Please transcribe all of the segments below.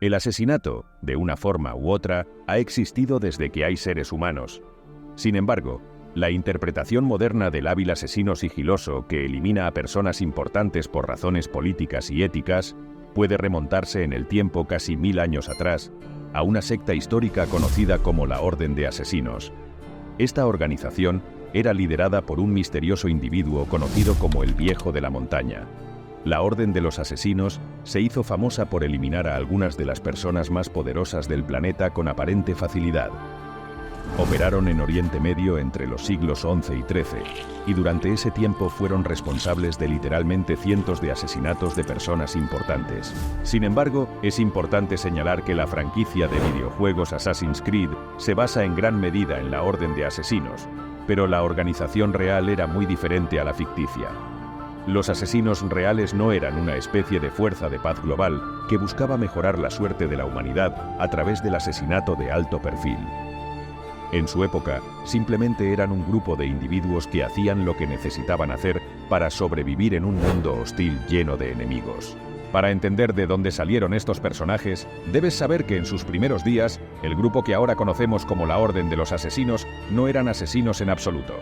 El asesinato, de una forma u otra, ha existido desde que hay seres humanos. Sin embargo, la interpretación moderna del hábil asesino sigiloso que elimina a personas importantes por razones políticas y éticas puede remontarse en el tiempo casi 1000 años atrás, a una secta histórica conocida como la Orden de Asesinos. Esta organización era liderada por un misterioso individuo conocido como el Viejo de la Montaña. La Orden de los Asesinos se hizo famosa por eliminar a algunas de las personas más poderosas del planeta con aparente facilidad. Operaron en Oriente Medio entre los siglos XI y XIII, y durante ese tiempo fueron responsables de literalmente cientos de asesinatos de personas importantes. Sin embargo, es importante señalar que la franquicia de videojuegos Assassin's Creed se basa en gran medida en la Orden de Asesinos, pero la organización real era muy diferente a la ficticia. Los asesinos reales no eran una especie de fuerza de paz global que buscaba mejorar la suerte de la humanidad a través del asesinato de alto perfil. En su época, simplemente eran un grupo de individuos que hacían lo que necesitaban hacer para sobrevivir en un mundo hostil lleno de enemigos. Para entender de dónde salieron estos personajes, debes saber que en sus primeros días, el grupo que ahora conocemos como la Orden de los Asesinos no eran asesinos en absoluto.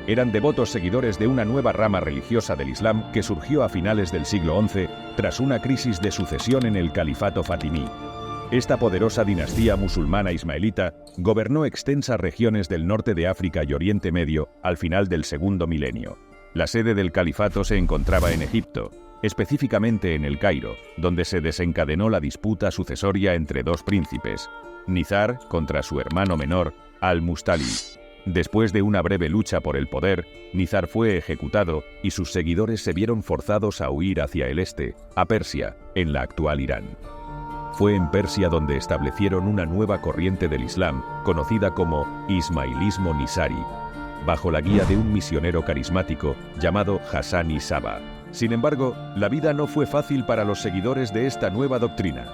Eran devotos seguidores de una nueva rama religiosa del Islam que surgió a finales del siglo XI tras una crisis de sucesión en el Califato Fatimí. Esta poderosa dinastía musulmana ismaelita gobernó extensas regiones del norte de África y Oriente Medio al final del segundo milenio. La sede del califato se encontraba en Egipto, específicamente en El Cairo, donde se desencadenó la disputa sucesoria entre dos príncipes, Nizar contra su hermano menor, Al-Mustalib. Después de una breve lucha por el poder, Nizar fue ejecutado y sus seguidores se vieron forzados a huir hacia el este, a Persia, en la actual Irán. Fue en Persia donde establecieron una nueva corriente del Islam, conocida como Ismailismo Nizari, bajo la guía de un misionero carismático llamado Hassan I Sabbah. Sin embargo, la vida no fue fácil para los seguidores de esta nueva doctrina.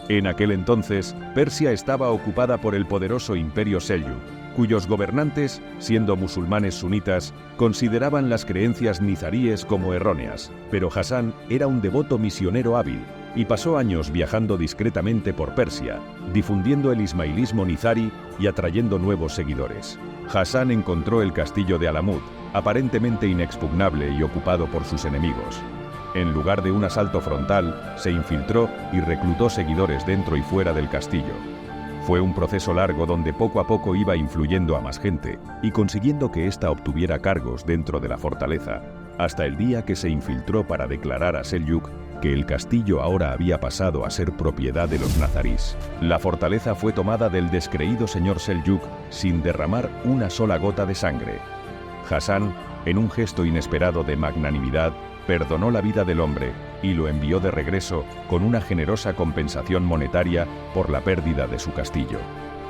En aquel entonces, Persia estaba ocupada por el poderoso imperio Selyuk, cuyos gobernantes, siendo musulmanes sunitas, consideraban las creencias nizaríes como erróneas, pero Hassan era un devoto misionero hábil y pasó años viajando discretamente por Persia, difundiendo el ismailismo nizari y atrayendo nuevos seguidores. Hassan encontró el castillo de Alamut, aparentemente inexpugnable y ocupado por sus enemigos. En lugar de un asalto frontal, se infiltró y reclutó seguidores dentro y fuera del castillo. Fue un proceso largo donde poco a poco iba influyendo a más gente y consiguiendo que ésta obtuviera cargos dentro de la fortaleza, hasta el día que se infiltró para declarar a Selyuk que el castillo ahora había pasado a ser propiedad de los nazarís. La fortaleza fue tomada del descreído señor Selyuk sin derramar una sola gota de sangre. Hassan, en un gesto inesperado de magnanimidad, perdonó la vida del hombre y lo envió de regreso con una generosa compensación monetaria por la pérdida de su castillo.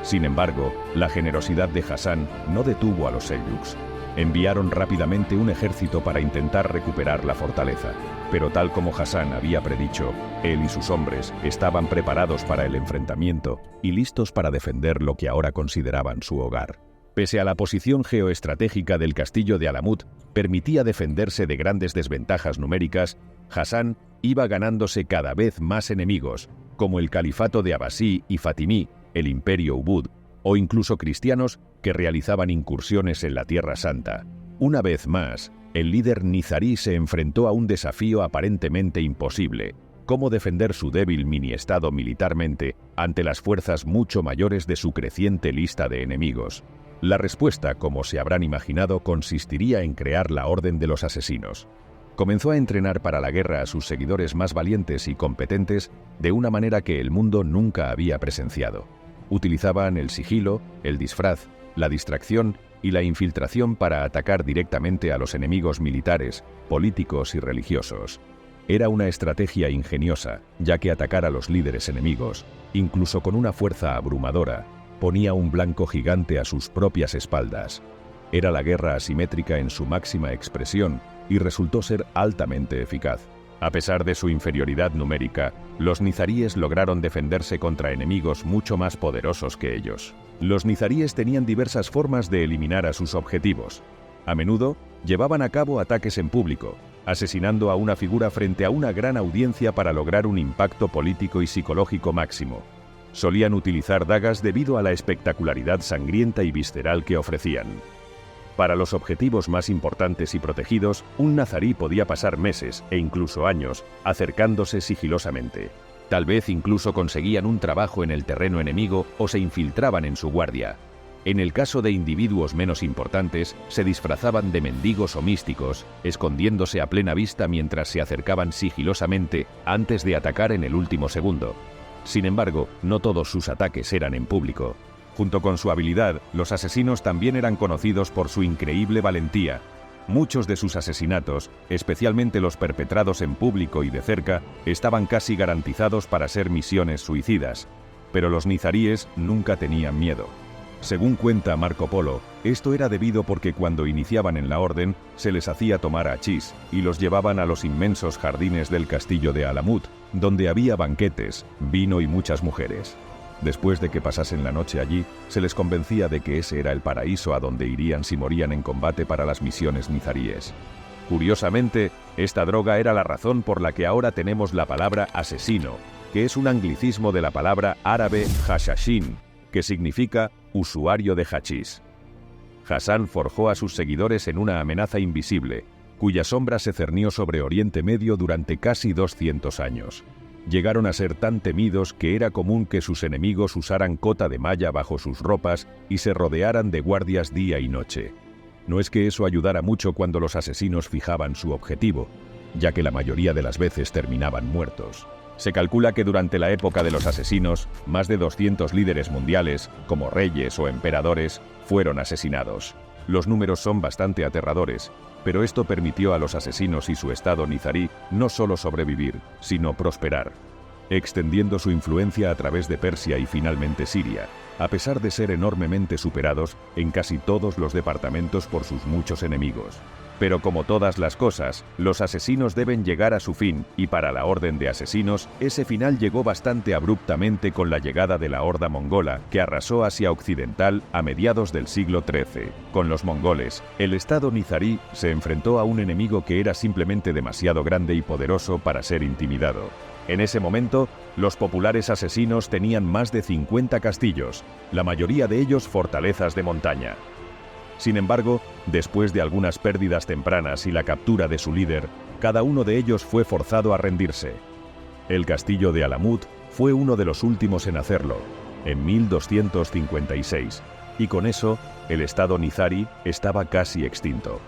Sin embargo, la generosidad de Hassan no detuvo a los Selyuks. Enviaron rápidamente un ejército para intentar recuperar la fortaleza, pero tal como Hassan había predicho, él y sus hombres estaban preparados para el enfrentamiento y listos para defender lo que ahora consideraban su hogar. Pese a la posición geoestratégica del castillo de Alamut, permitía defenderse de grandes desventajas numéricas, Hassan iba ganándose cada vez más enemigos, como el califato de Abbasí y Fatimí, el imperio Ubud, o incluso cristianos que realizaban incursiones en la Tierra Santa. Una vez más, el líder nizarí se enfrentó a un desafío aparentemente imposible: cómo defender su débil mini-estado militarmente ante las fuerzas mucho mayores de su creciente lista de enemigos. La respuesta, como se habrán imaginado, consistiría en crear la Orden de los Asesinos. Comenzó a entrenar para la guerra a sus seguidores más valientes y competentes de una manera que el mundo nunca había presenciado. Utilizaban el sigilo, el disfraz, la distracción y la infiltración para atacar directamente a los enemigos militares, políticos y religiosos. Era una estrategia ingeniosa, ya que atacar a los líderes enemigos, incluso con una fuerza abrumadora, ponía un blanco gigante a sus propias espaldas. Era la guerra asimétrica en su máxima expresión y resultó ser altamente eficaz. A pesar de su inferioridad numérica, los nizaríes lograron defenderse contra enemigos mucho más poderosos que ellos. Los nizaríes tenían diversas formas de eliminar a sus objetivos. A menudo, llevaban a cabo ataques en público, asesinando a una figura frente a una gran audiencia para lograr un impacto político y psicológico máximo. Solían utilizar dagas debido a la espectacularidad sangrienta y visceral que ofrecían. Para los objetivos más importantes y protegidos, un nazarí podía pasar meses e incluso años acercándose sigilosamente. Tal vez incluso conseguían un trabajo en el terreno enemigo o se infiltraban en su guardia. En el caso de individuos menos importantes, se disfrazaban de mendigos o místicos, escondiéndose a plena vista mientras se acercaban sigilosamente antes de atacar en el último segundo. Sin embargo, no todos sus ataques eran en público. Junto con su habilidad, los asesinos también eran conocidos por su increíble valentía. Muchos de sus asesinatos, especialmente los perpetrados en público y de cerca, estaban casi garantizados para ser misiones suicidas. Pero los nizaríes nunca tenían miedo. Según cuenta Marco Polo, esto era debido porque cuando iniciaban en la orden, se les hacía tomar hachís y los llevaban a los inmensos jardines del castillo de Alamut, donde había banquetes, vino y muchas mujeres. Después de que pasasen la noche allí, se les convencía de que ese era el paraíso a donde irían si morían en combate para las misiones nizaríes. Curiosamente, esta droga era la razón por la que ahora tenemos la palabra asesino, que es un anglicismo de la palabra árabe hashashin, que significa usuario de hachís. Hassan forjó a sus seguidores en una amenaza invisible, cuya sombra se cernió sobre Oriente Medio durante casi 200 años. Llegaron a ser tan temidos que era común que sus enemigos usaran cota de malla bajo sus ropas y se rodearan de guardias día y noche. No es que eso ayudara mucho cuando los asesinos fijaban su objetivo, ya que la mayoría de las veces terminaban muertos. Se calcula que durante la época de los asesinos, más de 200 líderes mundiales, como reyes o emperadores, fueron asesinados. Los números son bastante aterradores, pero esto permitió a los asesinos y su estado nizarí no solo sobrevivir, sino prosperar, extendiendo su influencia a través de Persia y finalmente Siria, a pesar de ser enormemente superados en casi todos los departamentos por sus muchos enemigos. Pero como todas las cosas, los asesinos deben llegar a su fin, y para la orden de asesinos, ese final llegó bastante abruptamente con la llegada de la horda mongola, que arrasó Asia Occidental a mediados del siglo XIII. Con los mongoles, el estado nizarí se enfrentó a un enemigo que era simplemente demasiado grande y poderoso para ser intimidado. En ese momento, los populares asesinos tenían más de 50 castillos, la mayoría de ellos fortalezas de montaña. Sin embargo, después de algunas pérdidas tempranas y la captura de su líder, cada uno de ellos fue forzado a rendirse. El castillo de Alamut fue uno de los últimos en hacerlo, en 1256, y con eso, el estado nizarí estaba casi extinto.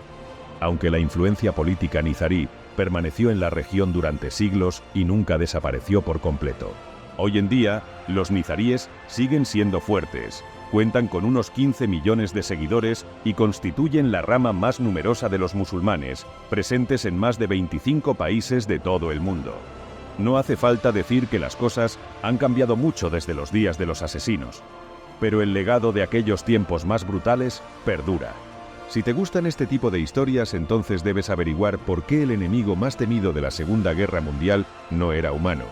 Aunque la influencia política nizarí permaneció en la región durante siglos y nunca desapareció por completo. Hoy en día, los nizaríes siguen siendo fuertes. Cuentan con unos 15 millones de seguidores y constituyen la rama más numerosa de los musulmanes, presentes en más de 25 países de todo el mundo. No hace falta decir que las cosas han cambiado mucho desde los días de los asesinos, pero el legado de aquellos tiempos más brutales perdura. Si te gustan este tipo de historias, entonces debes averiguar por qué el enemigo más temido de la Segunda Guerra Mundial no era humano.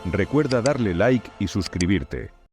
Recuerda darle like y suscribirte.